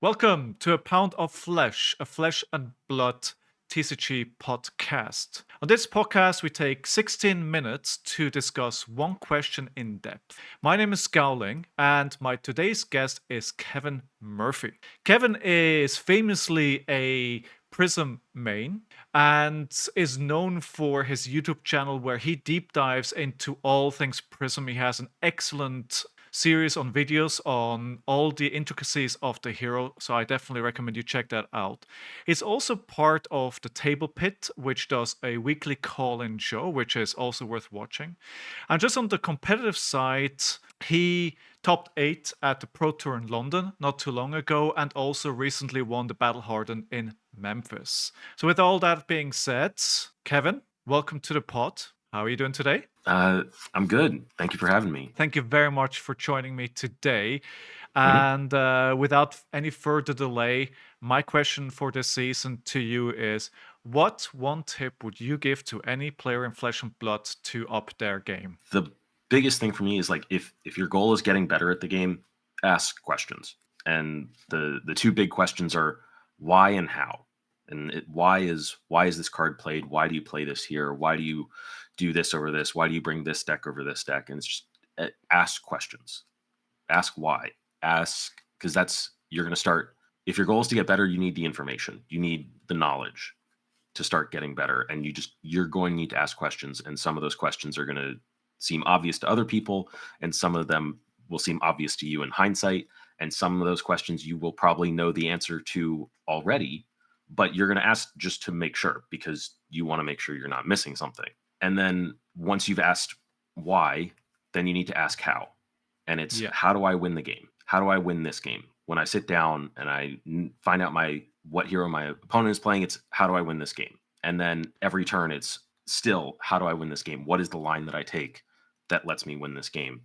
Welcome to A Pound of Flesh, a Flesh and Blood TCG podcast. On this podcast, we take 16 minutes to discuss one question in depth. My name is Scowling, and my today's guest is Kevin Murphy. Kevin is famously a Prism main and is known for his YouTube channel where he deep dives into all things Prism. He has an excellent series on videos on all the intricacies of the hero, so I definitely recommend you check that out. It's also part of the Table Pit, which does a weekly call-in show, which is also worth watching. And just on the competitive side, he topped 8 at the Pro Tour in London not too long ago, and also recently won the Battle Harden in Memphis. So with all that being said, Kevin, welcome to the pod. How are you doing today? I'm good. Thank you for having me. Thank you very much for joining me today. And without any further delay, my question for this season to you is, what one tip would you give to any player in Flesh and Blood to up their game? The biggest thing for me is like if your goal is getting better at the game, ask questions. And the two big questions are why and how. And why is this card played? Why do you play this here? Why do you do this over this? Why do you bring this deck over this deck? And it's just ask questions. Ask why. Ask because you're going to start. If your goal is to get better, you need the information. You need the knowledge to start getting better, and you're going to need to ask questions, and some of those questions are going to seem obvious to other people, and some of them will seem obvious to you in hindsight, and some of those questions you will probably know the answer to already, but you're going to ask just to make sure because you want to make sure you're not missing something. And then once you've asked why, then you need to ask how. And it's how do I win the game? How do I win this game? When I sit down and I find out what hero my opponent is playing, it's how do I win this game? And then every turn, it's still how do I win this game? What is the line that I take that lets me win this game?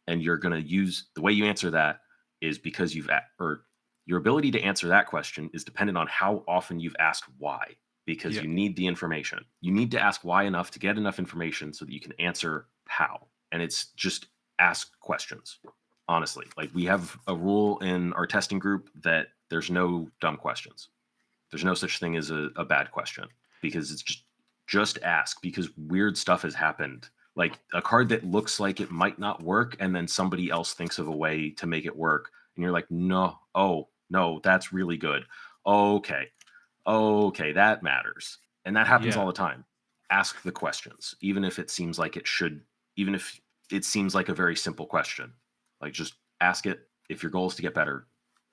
And you're going to use the way you answer that is because your ability to answer that question is dependent on how often you've asked why, because you need the information. You need to ask why enough to get enough information so that you can answer how. And it's just ask questions. Honestly, like we have a rule in our testing group that there's no dumb questions. There's no such thing as a bad question because it's just ask because weird stuff has happened. Like a card that looks like it might not work and then somebody else thinks of a way to make it work. And you're like, no, that's really good. Okay, that matters. And that happens all the time. Ask the questions, even if it seems like even if it seems like a very simple question. Like just ask it. If your goal is to get better,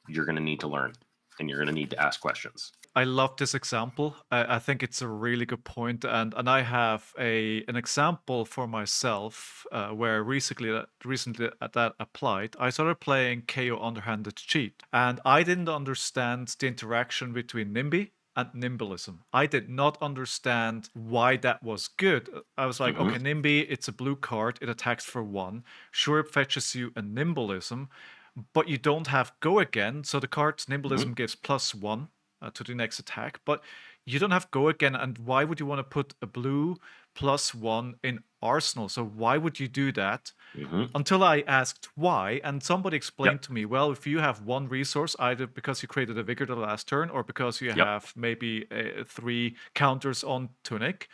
you're going to need to learn and you're going to need to ask questions. I love this example. I think it's a really good point, and I have an example for myself where recently that applied. I started playing KO Underhanded Cheat, and I didn't understand the interaction between NIMBY and Nimbalism. I did not understand why that was good. I was like, okay, NIMBY, it's a blue card, it attacks for 1. Sure, it fetches you a Nimbalism, but you don't have Go Again, so the card Nimbalism gives +1 to the next attack, but you don't have Go Again, and why would you want to put a blue +1 in Arsenal? So why would you do that? Until I asked why, and somebody explained to me, well, if you have one resource, either because you created a Vigor the last turn, or because you have maybe 3 counters on Tunic,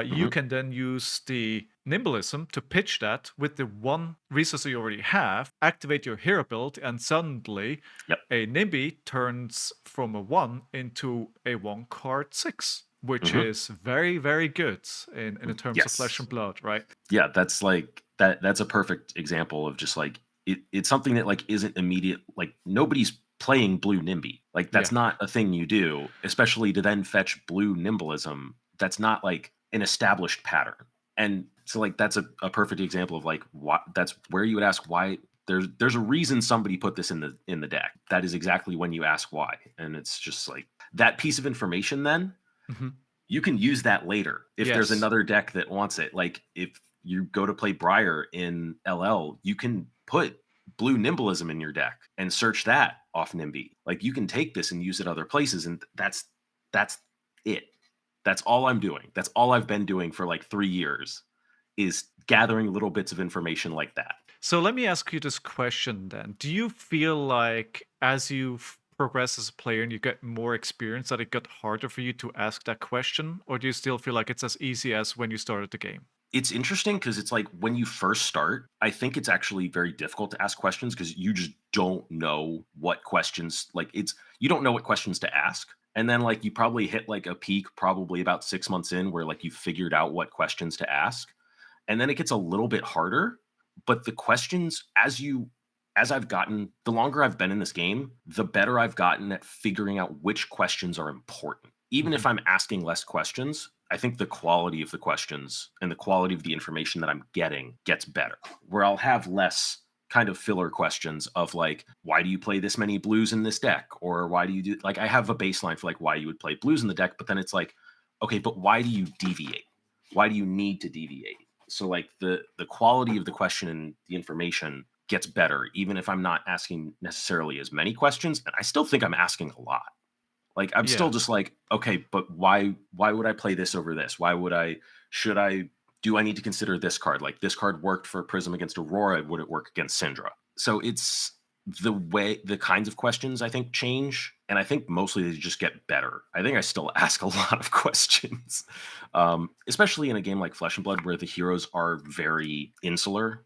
you can then use the Nimbalism to pitch that with the one resource you already have, activate your hero build, and suddenly a Nimby turns from a 1 into a 1-card 6, which is very, very good in terms of Flesh and Blood, right? Yeah, that's like that's a perfect example of just like it's something that like isn't immediate. Like nobody's playing blue Nimby. Like that's not a thing you do, especially to then fetch blue Nimbalism. That's not like an established pattern. And so like that's a perfect example of like what that's where you would ask why. There's a reason somebody put this in the deck. That is exactly when you ask why. And it's just like that piece of information then you can use that later if there's another deck that wants it. Like if you go to play Briar in LL, you can put blue Nimbalism in your deck and search that off Nimby. Like you can take this and use it other places, and that's it. That's all I'm doing. That's all I've been doing for like 3 years is gathering little bits of information like that. So let me ask you this question then. Do you feel like as you've progress as a player and you get more experience that it got harder for you to ask that question? Or do you still feel like it's as easy as when you started the game? It's interesting because it's like when you first start, I think it's actually very difficult to ask questions because you just don't know what questions, like, it's you don't know what questions to ask. And then like you probably hit like a peak probably about 6 months in where like you figured out what questions to ask. And then it gets a little bit harder, but the questions as I've gotten, the longer I've been in this game, the better I've gotten at figuring out which questions are important. Even if Mhm. I'm asking less questions, I think the quality of the questions and the quality of the information that I'm getting gets better. Where I'll have less kind of filler questions of like, why do you play this many blues in this deck? Or why do you do, like, I have a baseline for like why you would play blues in the deck, but then it's like, okay, but why do you deviate? Why do you need to deviate? So like the quality of the question and the information gets better, even if I'm not asking necessarily as many questions. And I still think I'm asking a lot. Like I'm still Yeah. just like, okay, but why would I play this over this? Why would I should I do I need to consider this card? Like this card worked for Prism against Aurora, would it work against Syndra? So it's the kinds of questions I think change, and I think mostly they just get better. I think I still ask a lot of questions, especially in a game like Flesh and Blood where the heroes are very insular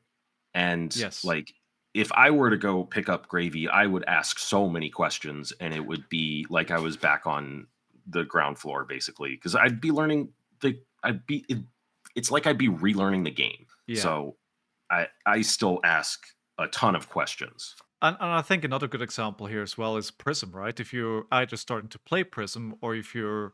and Yes. like if I were to go pick up Gravy, I would ask so many questions and it would be like I was back on the ground floor basically because I'd be learning the I'd be it, it's like I'd be relearning the game. Yeah. So I still ask a ton of questions. And I think another good example here as well is Prism, right? If you're either starting to play Prism or if you're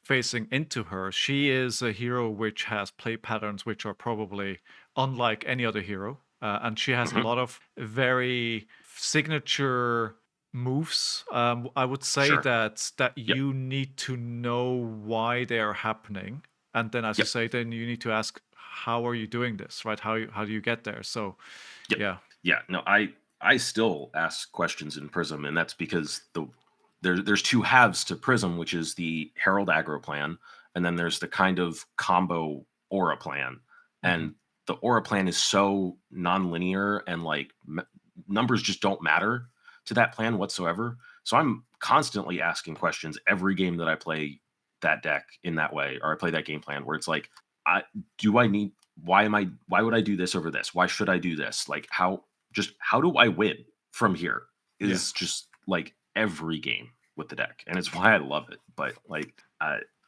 facing into her, she is a hero which has play patterns which are probably unlike any other hero. And she has a Mhm. lot of very signature moves. I would say Sure. that Yep. you need to know why they are happening. And then, as you Yep. say, then you need to ask, how are you doing this, right? How do you get there? So, Yep. yeah. Yeah. No, I still ask questions in Prism, and that's because there's two halves to Prism, which is the Herald aggro plan, and then there's the kind of combo aura plan. Mhm. And the aura plan is so non-linear and like numbers just don't matter to that plan whatsoever. So I'm constantly asking questions every game that I play that deck in that way, or I play that game plan where it's like, I do I need why would I do this over this? Why should I do this? Like how do I win from here Yeah. is just like every game with the deck. And it's why I love it. But like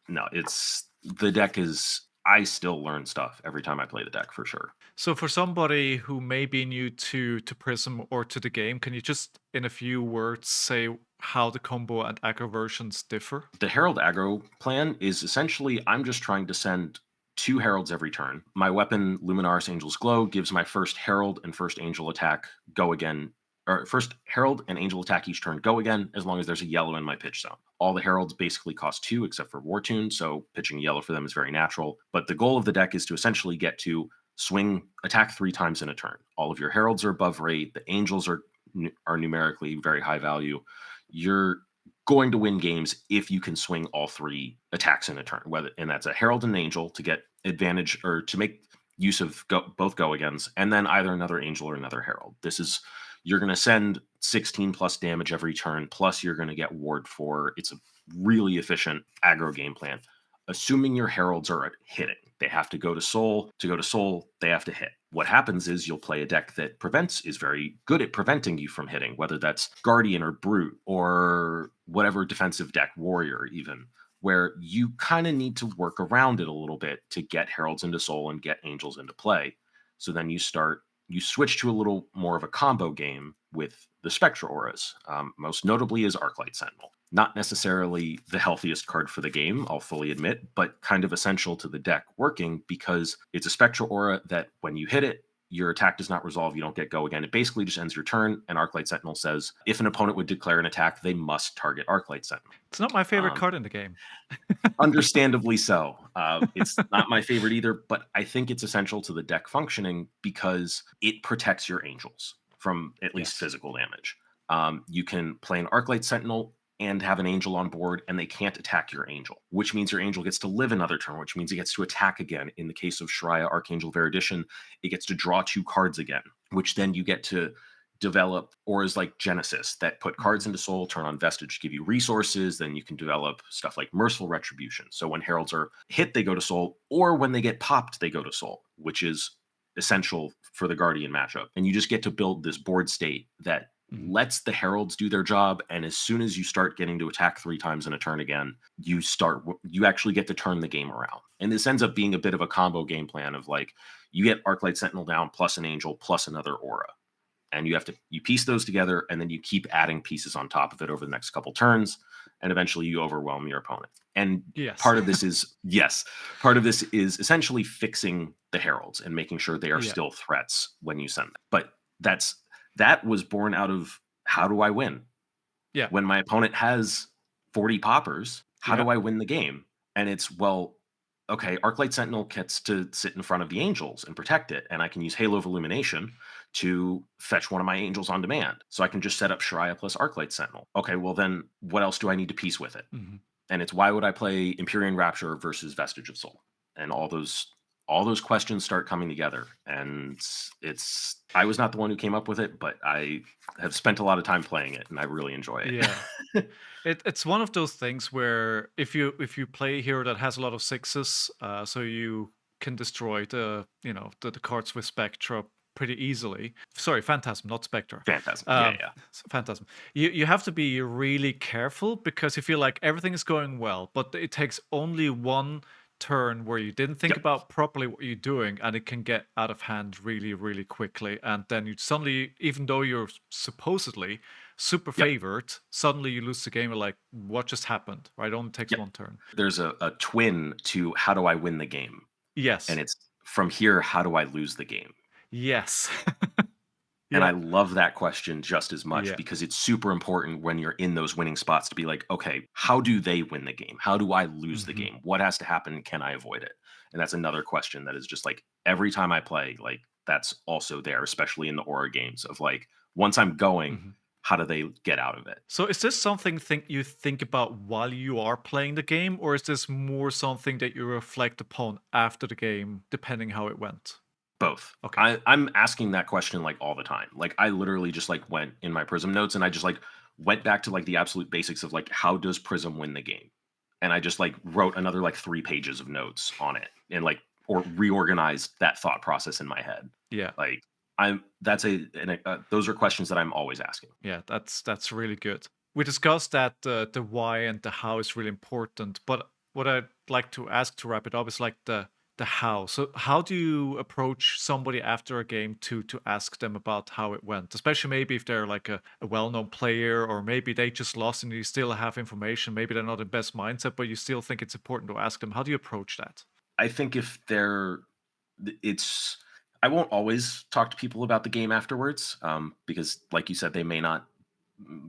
no, it's the deck is I still learn stuff every time I play the deck for sure. So for somebody who may be new to Prism or to the game, can you just in a few words say how the combo and aggro versions differ? The Herald aggro plan is essentially I'm just trying to send two heralds every turn. My weapon, Luminaris Angel's Glow, gives my first herald and first angel attack go again, or first herald and angel attack each turn go again, as long as there's a yellow in my pitch zone. All the heralds basically cost two except for War Tune, so pitching yellow for them is very natural. But the goal of the deck is to essentially get to swing attack 3 times in a turn. All of your heralds are above rate, the angels are numerically very high value. You're going to win games if you can swing all three attacks in a turn, whether and that's a herald and an angel to get advantage or to make use of both go agains, and then either another angel or another herald. This is you're going to send 16 plus damage every turn, plus you're going to get ward for. It's a really efficient aggro game plan. Assuming your heralds are hitting, they have to go to soul. To go to soul, they have to hit. What happens is you'll play a deck that is very good at preventing you from hitting, whether that's Guardian or Brute or whatever defensive deck, Warrior even, where you kind of need to work around it a little bit to get Heralds into Soul and get Angels into play. So then you switch to a little more of a combo game with the Spectra Auras. Most notably is Arclight Sentinel. Not necessarily the healthiest card for the game, I'll fully admit, but kind of essential to the deck working because it's a Spectra Aura that when you hit it, your attack does not resolve, you don't get go again. It basically just ends your turn, and Arclight Sentinel says if an opponent would declare an attack, they must target Arclight Sentinel. It's not my favorite Um, card in the game. Understandably so. It's not my favorite either, but I think it's essential to the deck functioning because it protects your angels from at least Yes. physical damage. You can play an Arclight Sentinel and have an angel on board, and they can't attack your angel, which means your angel gets to live another turn, which means it gets to attack again. In the case of Shreya Archangel Veridition, it gets to draw 2 cards again, which then you get to develop auras like Genesis that put cards into soul, turn on Vestige, give you resources. Then you can develop stuff like Merciful Retribution. So when heralds are hit, they go to soul, or when they get popped, they go to soul, which is essential for the Guardian matchup. And you just get to build this board state that Mhm. lets the heralds do their job. And as soon as you start getting to attack 3 times in a turn again, you actually get to turn the game around. And this ends up being a bit of a combo game plan of like, you get Arclight Sentinel down plus an angel plus another aura, and you piece those together, and then you keep adding pieces on top of it over the next couple turns, and eventually you overwhelm your opponent. And Yes. part of this is yes, part of this is essentially fixing the heralds and making sure they are Yeah. still threats when you send them. But that was born out of, how do I win Yeah. when my opponent has 40 poppers? How Yeah. do I win the game? And it's, well, okay, Arclight Sentinel gets to sit in front of the angels and protect it, and I can use Halo of Illumination to fetch one of my angels on demand. So I can just set up Shariah plus Arclight Sentinel. Okay, well then what else do I need to piece with it? Mhm. And it's, why would I play Empyrean Rapture versus Vestige of Soul? And all those questions start coming together. And I was not the one who came up with it, but I have spent a lot of time playing it and I really enjoy Yeah. it. It's one of those things where if you play a hero that has a lot of sixes, so you can destroy the cards with Spectra pretty easily. Sorry, Phantasm, not Spectra. Phantasm. Yeah, Um, yeah. Phantasm. You have to be really careful because you feel like everything is going well, but it takes only one turn where you didn't think Yep. about properly what you're doing, and it can get out of hand really, really quickly. And then you suddenly, even though you're supposedly super Yep. favored, suddenly you lose the game. You're like, what just happened? Right? It only takes Yep. one turn. There's a twin to how do I win the game? And Yes. it's, from here, how do I lose the game? Yes. And I Yeah. love that question just as much Yeah. because it's super important when you're in those winning spots to be like, okay, how do they win the game? How do I lose the Hmm. game? What has to happen? Can I avoid it? And that's another question that is just like, every time I play, like, that's also there, especially in the Aura games of like, once I'm going, Hmm. how do they get out of it? So is this something you think about while you are playing the game, or is this more something that you reflect upon after the game, depending how it went? Both. Okay. I'm asking that question like all the time. Like, I literally just like went in my Prism notes and I just like went back to like the absolute basics of like, how does Prism win the game? And I just like wrote another like 3 pages of notes on it and like, or reorganized that thought process in my head. Yeah. Like, those are questions that I'm always asking. Yeah, that's really good. We discussed that the why and the how is really important, but what I'd like to ask to wrap it up is like the how. So how do you approach somebody after a game to ask them about how it went? Especially maybe if they're like a well-known player, or maybe they just lost and you still have information. Maybe they're not in best mindset, but you still think it's important to ask them. How do you approach that? I think if they're, it's, I won't always talk to people about the game afterwards, because, like you said, they may not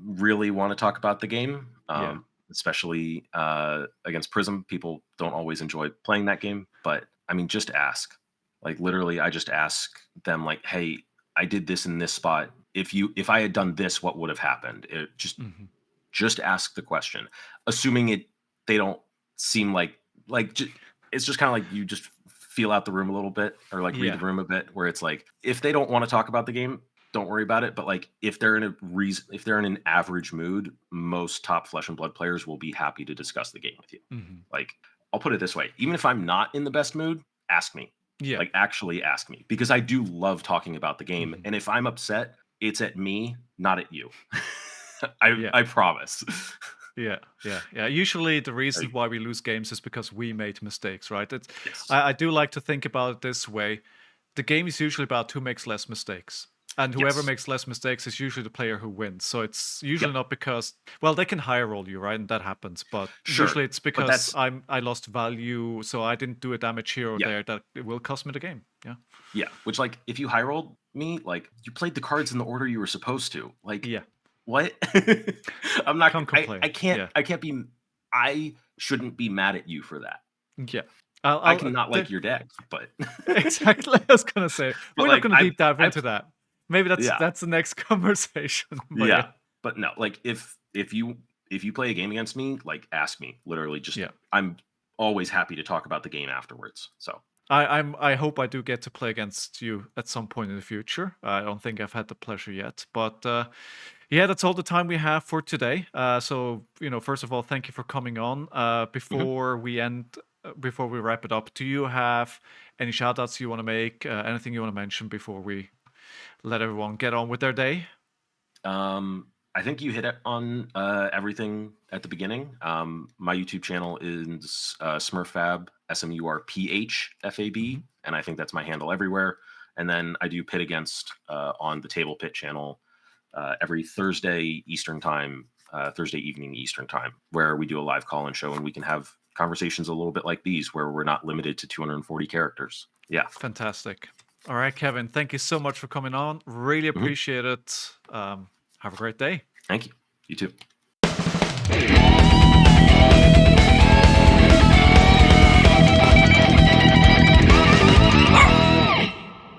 really want to talk about the game, Yeah. especially against Prism. People don't always enjoy playing that game, but I mean, just ask. Like, literally, I just ask them, like, "Hey, I did this in this spot. If I had done this, what would have happened?" Hmm. Just ask the question, assuming they don't seem like ju- it's just kind of like you just feel out the room a little bit, or like read the Yeah. room a bit, where it's like, if they don't want to talk about the game, don't worry about it. But like, if they're in a reason, if they're in an average mood, most top Flesh and Blood players will be happy to discuss the game with you. Hmm. Like, I'll put it this way: even if I'm not in the best mood, ask me. Yeah. Like, actually ask me, because I do love talking about the game. Hmm. And if I'm upset, it's at me, not at you. I Yeah. I promise. Yeah, yeah, yeah. Usually, the reason Like, why we lose games is because we made mistakes, right? yes. I do like to think about it this way: the game is usually about who makes less mistakes, and whoever Yes. makes less mistakes is usually the player who wins. So it's Yep. usually not because, well, they can higher roll you, right, and that happens. But Sure. usually it's But because that's I lost value, so I didn't do a damage here or yeah. there that it will cost me the game. Yeah, Yeah. Which, like, if you high rolled me, like, you played the cards in the order you were supposed to. Like, yeah. what? I'm not Can't I complain. can't Yeah, I can't be I shouldn't be mad at you for that. yeah. I I'll cannot like your deck, but Exactly. I was gonna say but we're not like gonna deep dive I into that. Maybe yeah. that's the next conversation. But yeah, Yeah. But no, like, if you play a game against me, like, ask me. Literally, just, yeah, I'm always happy to talk about the game afterwards. So I hope I do get to play against you at some point in the future. I don't think I've had the pleasure yet, but yeah, that's all the time we have for today. So first of all, thank you for coming on. Mhm. Before we wrap it up, do you have any shout outs you want to make? Anything you want to mention before we let everyone get on with their day? I think you hit it on everything at the beginning. My YouTube channel is smurphfab, Hmm. smurphfab, and I think that's my handle everywhere. And then I do Pit Against on the Table Pit channel every Thursday Eastern time, Thursday evening Eastern time, where we do a live call-in show and we can have conversations a little bit like these, where we're not limited to 240 characters. Yeah. Fantastic. All right, Kevin, thank you so much for coming on. Really Mhm. appreciate it. Have a great day. Thank you. You too.